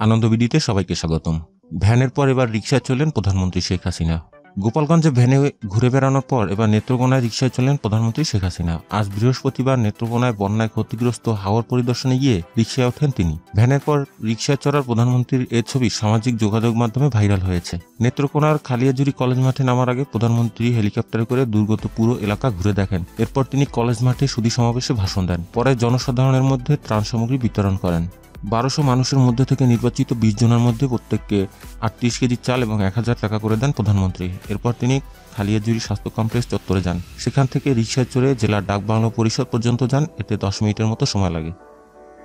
আনন্দবিডিতে সবাইকে স্বাগতম। ভ্যানের পর এবার রিকশায় চললেন প্রধানমন্ত্রী শেখ হাসিনা। গোপালগঞ্জে ভ্যানে ঘুরে বেড়ানোর পর এবার নেত্রকোনায় রিকশায় চললেন প্রধানমন্ত্রী শেখ হাসিনা। আজ বৃহস্পতিবার নেত্রকোনায় বন্যায় ক্ষতিগ্রস্ত হাওর পরিদর্শনে গিয়ে রিকশায় ওঠেন তিনি। ভ্যানের পর রিকশায় চড়ার প্রধানমন্ত্রীর এ ছবি সামাজিক যোগাযোগ মাধ্যমে ভাইরাল হয়েছে। নেত্রকোনার খালিয়াজুরি কলেজ মাঠে নামার আগে প্রধানমন্ত্রী হেলিকপ্টারে করে দুর্গত পুরো এলাকা ঘুরে দেখেন। এরপর তিনি কলেজ মাঠে সুধী সমাবেশে ভাষণ দেন। পরে জনসাধারণের মধ্যে ত্রাণ সামগ্রী বিতরণ করেন। 1200 মানুষের মধ্যে থেকে নির্বাচিত 20 জনের মধ্যে প্রত্যেককে 38 কেজি চাল এবং 1000 টাকা করে দেন প্রধানমন্ত্রী। এরপর তিনি খালিয়াজুরি স্বাস্থ্য কমপ্লেক্স চত্বরে যান। সেখান থেকে রিকশায় চড়ে জেলার ডাকবাংলো পরিষদ পর্যন্ত যান। এতে 10 মিনিটের মতো সময় লাগে।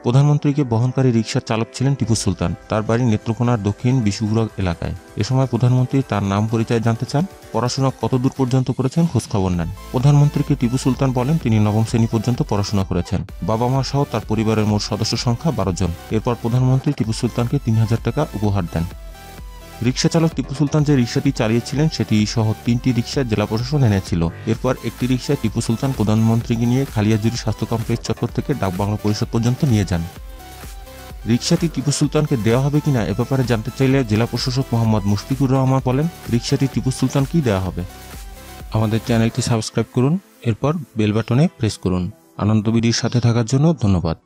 প্রধানমন্ত্রীকে বহনকারী রিকশার চালক ছিলেন টিপু সুলতান। তার বাড়ি নেত্রকোনার দক্ষিণ বিশুগুড়া এলাকায়। এ সময় প্রধানমন্ত্রী তার নাম পরিচয় জানতে চান, পড়াশোনা কতদূর পর্যন্ত করেছেন খোঁজখবর নেন। প্রধানমন্ত্রীকে টিপু সুলতান বলেন তিনি 9ম শ্রেণী পর্যন্ত পড়াশোনা করেছেন। বাবা মা সহ তার পরিবারের মোট সদস্য সংখ্যা 12 জন। এরপর প্রধানমন্ত্রী টিপু সুলতানকে 3000 টাকা উপহার দেন। রিকশা চালক টিপু সুলতান যে রিকশাটি চালিয়েছিলেন সেটি সহ 3টি রিকশা জেলা প্রশাসন এনেছিল। এরপর একটি রিকশায় টিপু সুলতান প্রধানমন্ত্রীকে নিয়ে খালিয়াজুরি স্বাস্থ্য কমপ্লেক্স চত্বর থেকে ডাকবাংলো পরিষদ পর্যন্ত নিয়ে যান। রিকশাটি টিপু সুলতানকে দেওয়া হবে কিনা এ ব্যাপারে জানতে চাইলে জেলা প্রশাসক মোহাম্মদ মুশফিকুর রহমান বলেন, রিকশাটি টিপু সুলতানকেই দেওয়া হবে। আমাদের চ্যানেলটি সাবস্ক্রাইব করুন, এরপর বেল বাটনে প্রেস করুন। আনন্দবিডির সাথে থাকার জন্য ধন্যবাদ।